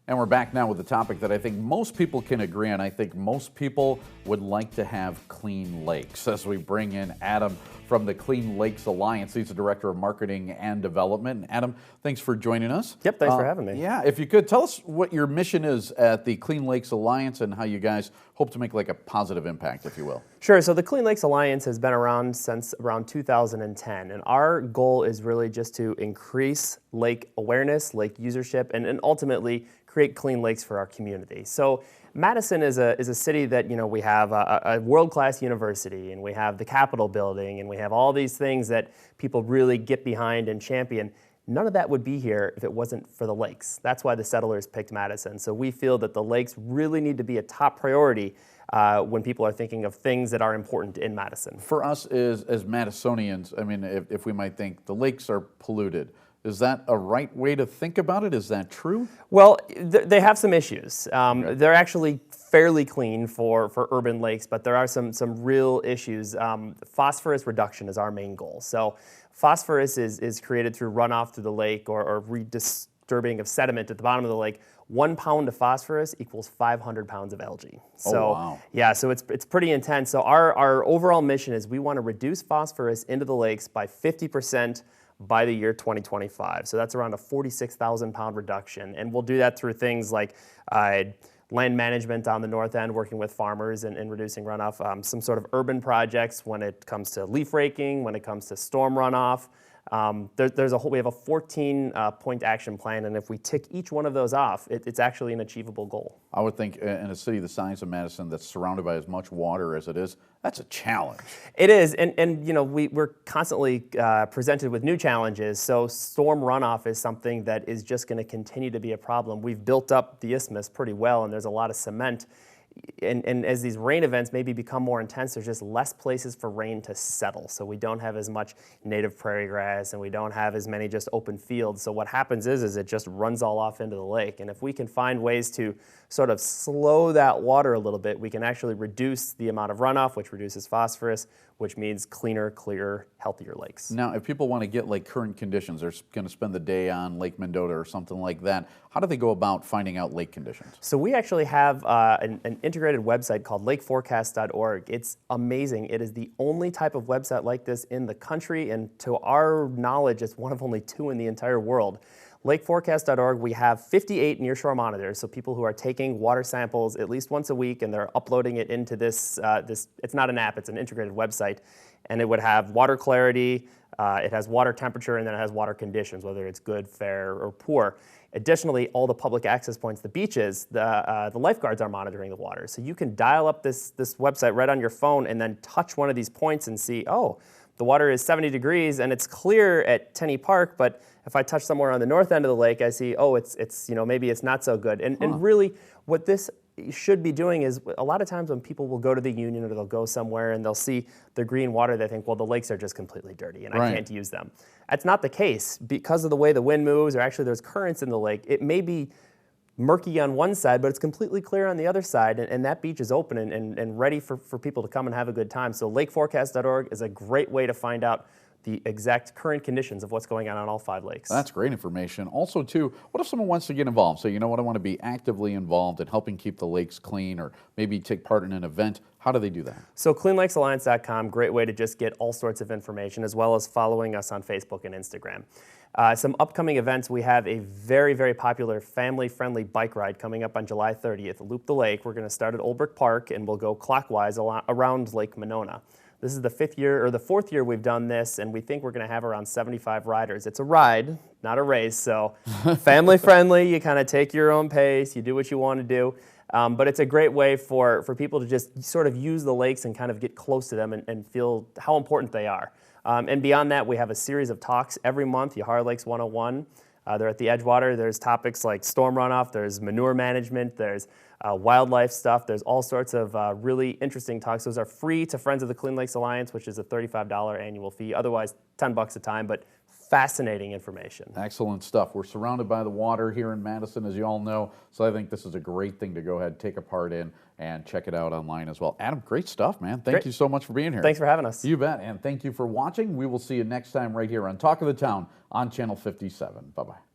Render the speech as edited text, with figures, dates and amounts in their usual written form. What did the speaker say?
And we're back now with a topic that I think most people can agree on. I think most people would like to have clean lakes. As we bring in Adam from the Clean Lakes Alliance. He's the Director of Marketing and Development. Adam, thanks for joining us. Yep, thanks for having me. Yeah, if you could, tell us what your mission is at the Clean Lakes Alliance and how you guys hope to make like a positive impact, if you will. Sure, so the Clean Lakes Alliance has been around since around 2010, and our goal is really just to increase lake awareness, lake usership, and ultimately create clean lakes for our community. So Madison is a city that, we have a world-class university, and we have the Capitol building, and we have all these things that people really get behind and champion. None of that would be here if it wasn't for the lakes. That's why the settlers picked Madison. So we feel that the lakes really need to be a top priority when people are thinking of things that are important in Madison. For us as Madisonians, I mean, if we might think the lakes are polluted, is that a right way to think about it? Is that true? Well, they have some issues. They're actually fairly clean for urban lakes, but there are some real issues. Phosphorus reduction is our main goal. So phosphorus is created through runoff through the lake or redisturbing of sediment at the bottom of the lake. 1 pound of phosphorus equals 500 pounds of algae. So, oh, wow. Yeah, so it's pretty intense. So our overall mission is we want to reduce phosphorus into the lakes by 50% by the year 2025. So that's around a 46,000 pound reduction. And we'll do that through things like land management on the north end, working with farmers and reducing runoff, some sort of urban projects when it comes to leaf raking, when it comes to storm runoff. We have a 14-point action plan, and if we tick each one of those off, it's actually an achievable goal. I would think in a city the size of Madison that's surrounded by as much water as it is, that's a challenge. It is, and we're constantly presented with new challenges. So storm runoff is something that is just going to continue to be a problem. We've built up the isthmus pretty well, and there's a lot of cement. And as these rain events maybe become more intense, there's just less places for rain to settle. So we don't have as much native prairie grass, and we don't have as many just open fields. So what happens is it just runs all off into the lake. And if we can find ways to sort of slow that water a little bit, we can actually reduce the amount of runoff, which reduces phosphorus, which means cleaner, clearer, healthier lakes. Now, if people want to get like current conditions, they're going to spend the day on Lake Mendota or something like that, how do they go about finding out lake conditions? So we actually have an integrated website called lakeforecast.org. It's amazing. It is the only type of website like this in the country, and to our knowledge, it's one of only 2 in the entire world. Lakeforecast.org, we have 58 nearshore monitors, so people who are taking water samples at least once a week, and they're uploading it into this, it's not an app, it's an integrated website, and it would have water clarity, it has water temperature, and then it has water conditions, whether it's good, fair, or poor. Additionally, all the public access points, the beaches, the lifeguards are monitoring the water. So you can dial up this website right on your phone and then touch one of these points and see, oh, the water is 70 degrees and it's clear at Tenney Park, but if I touch somewhere on the north end of the lake, I see, oh, it's maybe it's not so good. And really, what this should be doing is a lot of times when people will go to the Union or they'll go somewhere and they'll see the green water, they think, well, the lakes are just completely dirty and I can't use them. That's not the case. Because of the way the wind moves, or actually there's currents in the lake, it may be murky on one side, but it's completely clear on the other side, and that beach is open and ready for people to come and have a good time. So lakeforecast.org is a great way to find out the exact current conditions of what's going on all 5 lakes. That's great information. Also, too, what if someone wants to get involved? So, you know what, I want to be actively involved in helping keep the lakes clean, or maybe take part in an event. How do they do that? So cleanlakesalliance.com, great way to just get all sorts of information, as well as following us on Facebook and Instagram. Some upcoming events, we have a very, very popular family-friendly bike ride coming up on July 30th, Loop the Lake. We're going to start at Olbrich Park, and we'll go clockwise around Lake Monona. This is the 4th year we've done this, and we think we're going to have around 75 riders. It's a ride, not a race, so family-friendly. You kind of take your own pace, you do what you want to do. But it's a great way for people to just sort of use the lakes and kind of get close to them and feel how important they are. And beyond that, we have a series of talks every month, Yahara Lakes 101. They're at the Edgewater. There's topics like storm runoff, there's manure management, there's wildlife stuff. There's all sorts of really interesting talks. Those are free to Friends of the Clean Lakes Alliance, which is a $35 annual fee. Otherwise, $10 a time, but fascinating information. Excellent stuff. We're surrounded by the water here in Madison, as you all know, so I think this is a great thing to go ahead, take a part in, and check it out online as well. Adam, great stuff, man. Thank you so much for being here. Thanks for having us. You bet, and thank you for watching. We will see you next time right here on Talk of the Town on Channel 57. Bye-bye.